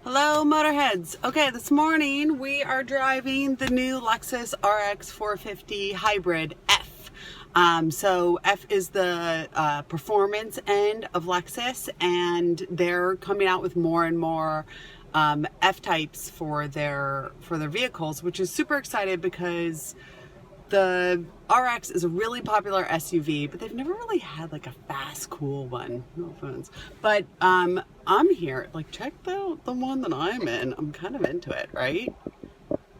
Hello Motorheads. Okay, this morning we are driving the new Lexus rx450 Hybrid F. So F is the performance end of Lexus, and they're coming out with more and more F types for their vehicles, which is super excited because the RX is a really popular SUV, but they've never really had like a fast, cool one. No offense. But I'm here. Like, check the one that I'm in. I'm kind of into it, right?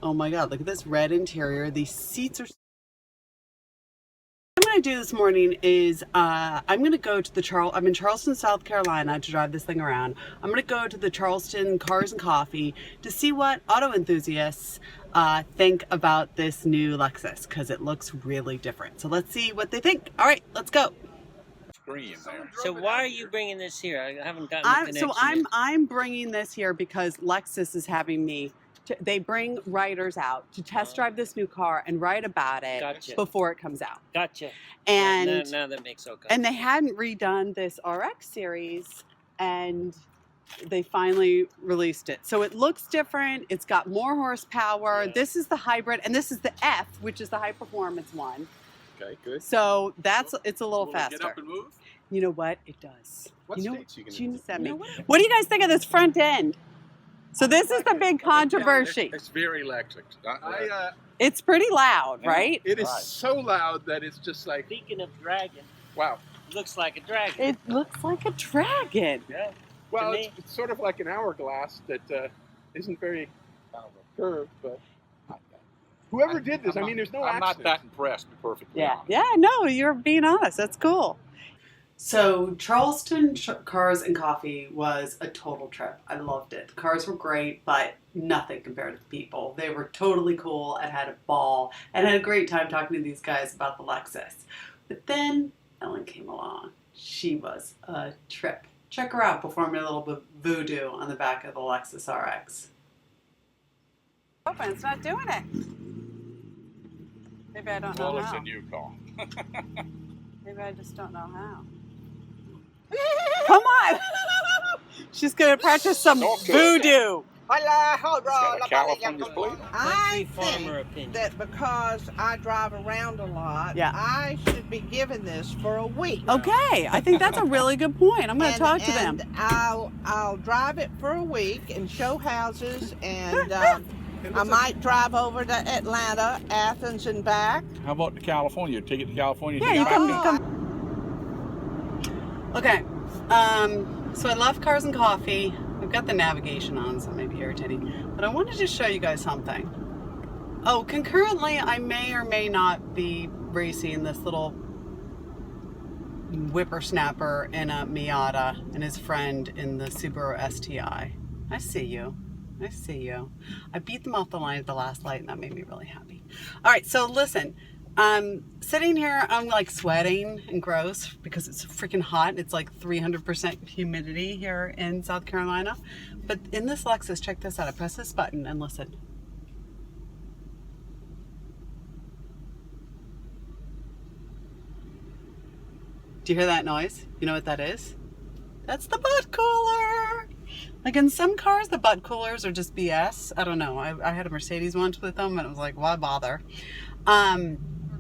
Oh my God, look at this red interior. These seats are... What I'm going to do this morning is I'm going to go to the I'm in Charleston, South Carolina to drive this thing around. I'm going to go to the Charleston Cars and Coffee to see what auto enthusiasts think about this new Lexus, because it looks really different. So let's see what they think. All right, let's go. So why are you bringing this here? I haven't gotten the connection yet. I'm bringing this here because Lexus is having me. They bring writers out to test drive this new car and write about it before it comes out. Gotcha. And now that makes okay. And they hadn't redone this RX series, and they finally released it. So it looks different. It's got more horsepower. Yeah. This is the hybrid, and this is the F, which is the high performance one. Okay, good. So it's a little faster. Get up and move? You know what? It does. What states you gonna send me? What do you guys think of this front end? So this is the big controversy. It's very electric. It's pretty loud, right? It is so loud that it's just like... Speaking of dragon. Wow. Looks like a dragon. It looks like a dragon. Yeah. Well, it's sort of like an hourglass that isn't very curved, but... Whoever did this, I mean, there's no accident. I'm not that impressed, to be perfectly honest. Yeah, no, you're being honest. That's cool. So Charleston Cars and Coffee was a total trip. I loved it. The cars were great, but nothing compared to the people. They were totally cool and had a ball and had a great time talking to these guys about the Lexus. But then Ellen came along. She was a trip. Check her out performing a little voodoo on the back of the Lexus RX. Open, it's not doing it. Maybe I don't know how. Well, it's a new car. Maybe I just don't know how. Come on! She's gonna practice some voodoo. California's blue. I think that because I drive around a lot, I should be given this for a week. Okay, I think that's a really good point. I'm going to talk to them. I'll drive it for a week and show houses, and I might drive over to Atlanta, Athens, and back. How about to California? Take it to California. Yeah, you come. Okay, so I love Cars and Coffee. We've got the navigation on, so it may be irritating. But I wanted to show you guys something. Oh, concurrently, I may or may not be racing this little whippersnapper in a Miata and his friend in the Subaru STI. I see you. I see you. I beat them off the line at the last light, and that made me really happy. All right, so listen. Sitting here, I'm like sweating and gross because it's freaking hot. It's like 300% humidity here in South Carolina. But in this Lexus, check this out. I press this button and listen. Do you hear that noise? You know what that is? That's the butt cooler. Like in some cars, the butt coolers are just BS. I don't know. I had a Mercedes once with them, and it was like, why bother?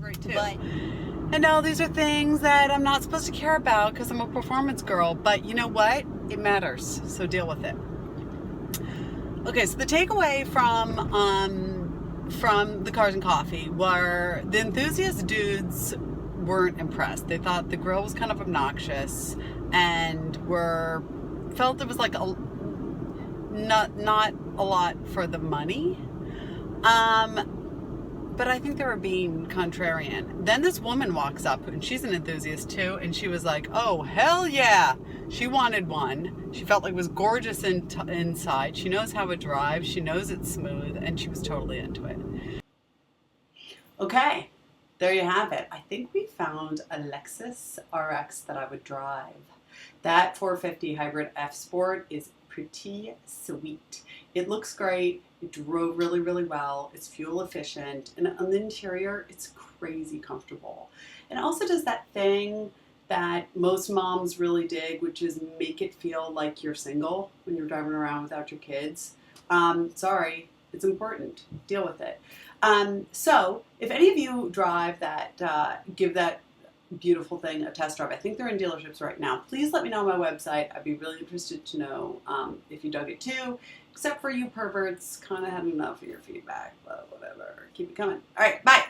Great too. And no, these are things that I'm not supposed to care about because I'm a performance girl. But you know what? It matters. So deal with it. Okay, so the takeaway from the Cars and Coffee were the enthusiast dudes weren't impressed. They thought the grill was kind of obnoxious and felt it was like not a lot for the money. But I think they were being contrarian. Then this woman walks up, and she's an enthusiast too, and she was like, oh, hell yeah. She wanted one. She felt like it was gorgeous inside. She knows how it drives. She knows it's smooth, and she was totally into it. Okay, there you have it. I think we found a Lexus RX that I would drive. That 450 Hybrid F Sport is pretty sweet. It looks great. It drove really, really well. It's fuel efficient. And on the interior, it's crazy comfortable. And it also does that thing that most moms really dig, which is make it feel like you're single when you're driving around without your kids. Sorry, it's important. Deal with it. So if any of you drive that, give that beautiful thing a test drive. I think they're in dealerships right now. Please let me know on my website. I'd be really interested to know if you dug it too. Except for you perverts, kind of had enough of your feedback, but whatever. Keep it coming. All right, bye.